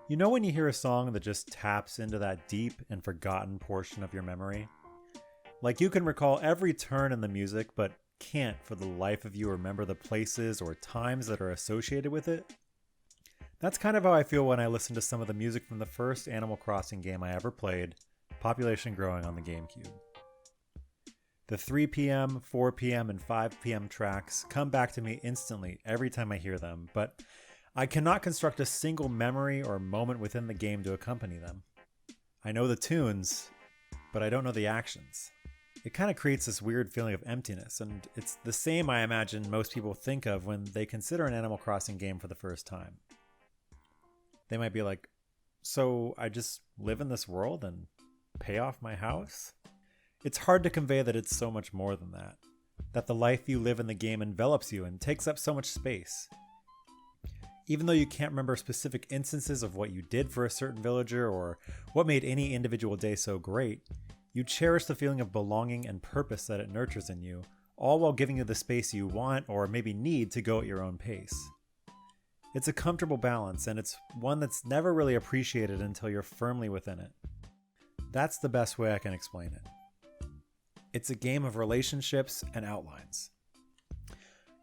You know when you hear a song that just taps into that deep and forgotten portion of your memory? Like you can recall every turn in the music, but can't for the life of you remember the places or times that are associated with it? That's kind of how I feel when I listen to some of the music from the first Animal Crossing game I ever played, Population Growing on the GameCube. The 3 p.m., 4 p.m., and 5 p.m. tracks come back to me instantly every time I hear them, but I cannot construct a single memory or moment within the game to accompany them. I know the tunes, but I don't know the actions. It kind of creates this weird feeling of emptiness, and it's the same I imagine most people think of when they consider an Animal Crossing game for the first time. They might be like, so I just live in this world and pay off my house? It's hard to convey that it's so much more than that. That the life you live in the game envelops you and takes up so much space. Even though you can't remember specific instances of what you did for a certain villager or what made any individual day so great, you cherish the feeling of belonging and purpose that it nurtures in you, all while giving you the space you want or maybe need to go at your own pace. It's a comfortable balance, and it's one that's never really appreciated until you're firmly within it. That's the best way I can explain it. It's a game of relationships and outlines.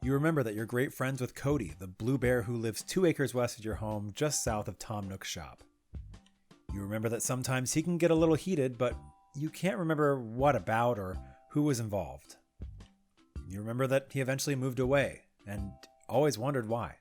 You remember that you're great friends with Cody, the blue bear who lives 2 acres west of your home just south of Tom Nook's shop. You remember that sometimes he can get a little heated, but you can't remember what about or who was involved. You remember that he eventually moved away and always wondered why.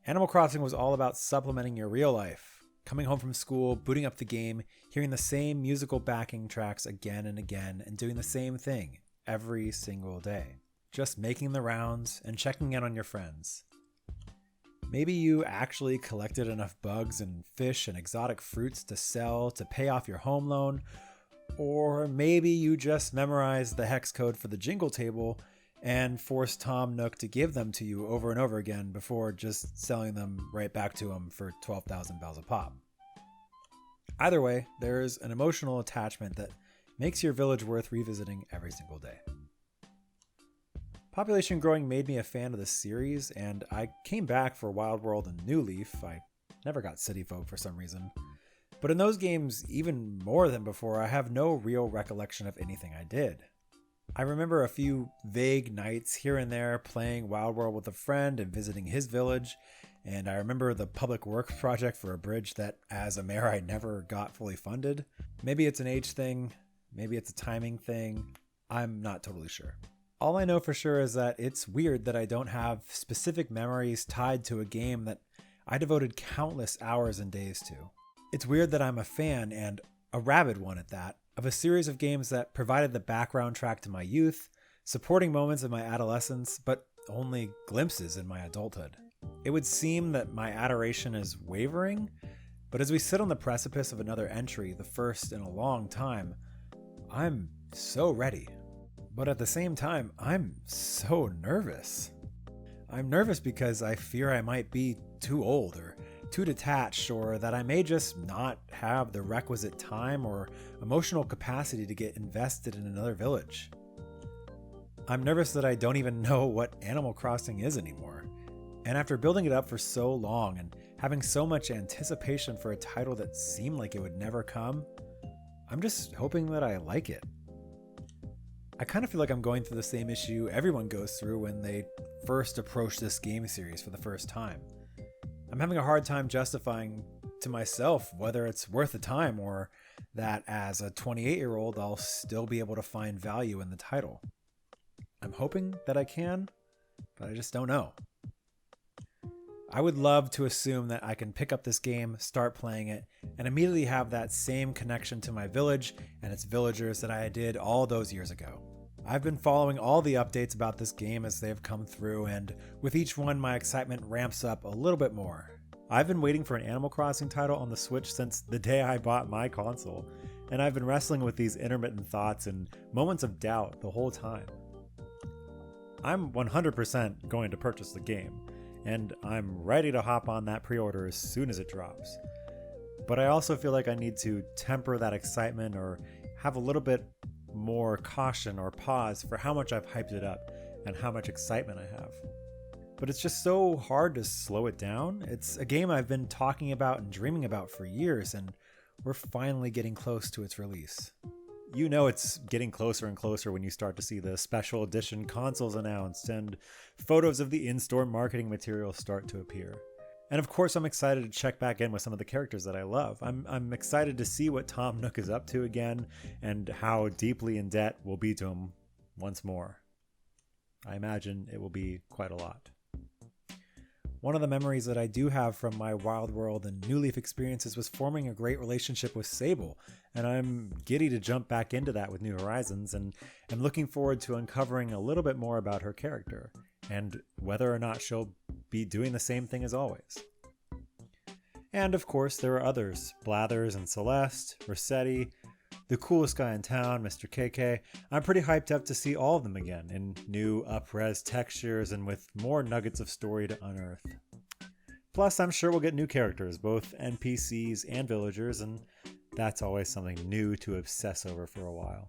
Animal Crossing was all about supplementing your real life, coming home from school, booting up the game, hearing the same musical backing tracks again and again, and doing the same thing every single day. Just making the rounds and checking in on your friends. Maybe you actually collected enough bugs and fish and exotic fruits to sell to pay off your home loan, or maybe you just memorized the hex code for the jingle table and forced Tom Nook to give them to you over and over again before just selling them right back to him for 12,000 bells a pop. Either way, there's an emotional attachment that makes your village worth revisiting every single day. Population Growing made me a fan of the series, and I came back for Wild World and New Leaf. I never got City Folk for some reason. But in those games, even more than before, I have no real recollection of anything I did. I remember a few vague nights here and there playing Wild World with a friend and visiting his village, and I remember the public works project for a bridge that, as a mayor, I never got fully funded. Maybe it's an age thing, maybe it's a timing thing, I'm not totally sure. All I know for sure is that it's weird that I don't have specific memories tied to a game that I devoted countless hours and days to. It's weird that I'm a fan, and a rabid one at that, of a series of games that provided the background track to my youth, supporting moments of my adolescence, but only glimpses in my adulthood. It would seem that my adoration is wavering, but as we sit on the precipice of another entry, the first in a long time, I'm so ready. But at the same time, I'm so nervous. I'm nervous because I fear I might be too old or too detached, or that I may just not have the requisite time or emotional capacity to get invested in another village. I'm nervous that I don't even know what Animal Crossing is anymore. And after building it up for so long and having so much anticipation for a title that seemed like it would never come, I'm just hoping that I like it. I kind of feel like I'm going through the same issue everyone goes through when they first approach this game series for the first time. I'm having a hard time justifying to myself whether it's worth the time or that as a 28-year-old I'll still be able to find value in the title. I'm hoping that I can, but I just don't know. I would love to assume that I can pick up this game, start playing it, and immediately have that same connection to my village and its villagers that I did all those years ago. I've been following all the updates about this game as they've come through, and with each one my excitement ramps up a little bit more. I've been waiting for an Animal Crossing title on the Switch since the day I bought my console, and I've been wrestling with these intermittent thoughts and moments of doubt the whole time. I'm 100% going to purchase the game, and I'm ready to hop on that pre-order as soon as it drops. But I also feel like I need to temper that excitement or have a little bit more caution or pause for how much I've hyped it up and how much excitement I have. but it's just so hard to slow it down. It's a game I've been talking about and dreaming about for years, and we're finally getting close to its release. You know it's getting closer and closer when you start to see the special edition consoles announced and photos of the in-store marketing materials start to appear. And of course, I'm excited to check back in with some of the characters that I love. I'm excited to see what Tom Nook is up to again and how deeply in debt we'll be to him once more. I imagine it will be quite a lot. One of the memories that I do have from my Wild World and New Leaf experiences was forming a great relationship with Sable, and I'm giddy to jump back into that with New Horizons, and I'm looking forward to uncovering a little bit more about her character, and whether or not she'll be doing the same thing as always. And of course, there are others, Blathers and Celeste, Rossetti, the coolest guy in town, Mr. KK. I'm pretty hyped up to see all of them again in new up-res textures and with more nuggets of story to unearth. Plus, I'm sure we'll get new characters, both NPCs and villagers, and that's always something new to obsess over for a while.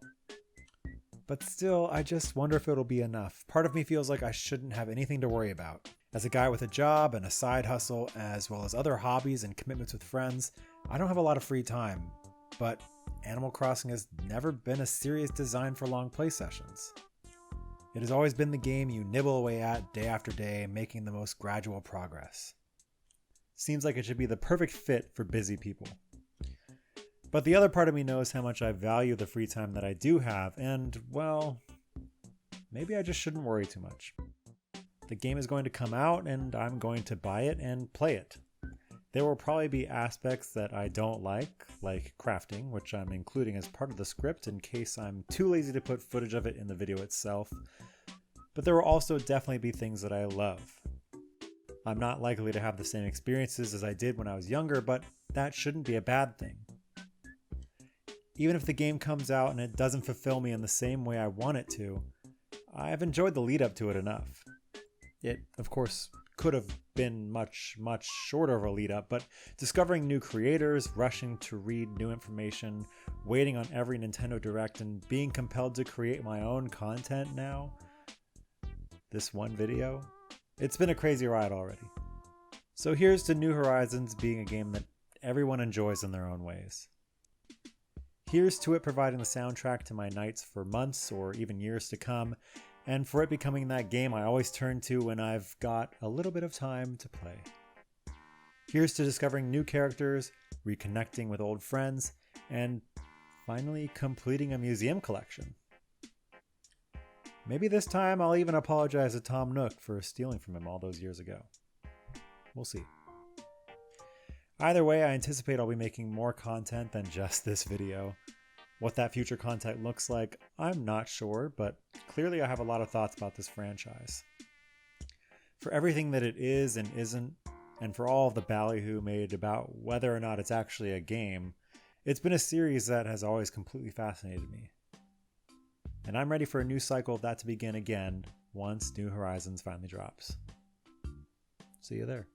But still, I just wonder if it'll be enough. Part of me feels like I shouldn't have anything to worry about. As a guy with a job and a side hustle, as well as other hobbies and commitments with friends, I don't have a lot of free time. But Animal Crossing has never been a serious design for long play sessions. It has always been the game you nibble away at day after day, making the most gradual progress. Seems like it should be the perfect fit for busy people. But the other part of me knows how much I value the free time that I do have, and, well, maybe I just shouldn't worry too much. The game is going to come out, and I'm going to buy it and play it. There will probably be aspects that I don't like crafting, which I'm including as part of the script in case I'm too lazy to put footage of it in the video itself. But there will also definitely be things that I love. I'm not likely to have the same experiences as I did when I was younger, but that shouldn't be a bad thing. Even if the game comes out and it doesn't fulfill me in the same way I want it to, I've enjoyed the lead up to it enough. It, of course, could have been much shorter of a lead up, but discovering new creators, rushing to read new information, waiting on every Nintendo Direct, and being compelled to create my own content now, this one video, it's been a crazy ride already. So here's to New Horizons being a game that everyone enjoys in their own ways. Here's to it providing the soundtrack to my nights for months or even years to come, and for it becoming that game I always turn to when I've got a little bit of time to play. Here's to discovering new characters, reconnecting with old friends, and finally completing a museum collection. Maybe this time I'll even apologize to Tom Nook for stealing from him all those years ago. We'll see. Either way, I anticipate I'll be making more content than just this video. What that future content looks like, I'm not sure, but clearly I have a lot of thoughts about this franchise. For everything that it is and isn't, and for all of the ballyhoo made about whether or not it's actually a game, it's been a series that has always completely fascinated me. And I'm ready for a new cycle of that to begin again once New Horizons finally drops. See you there.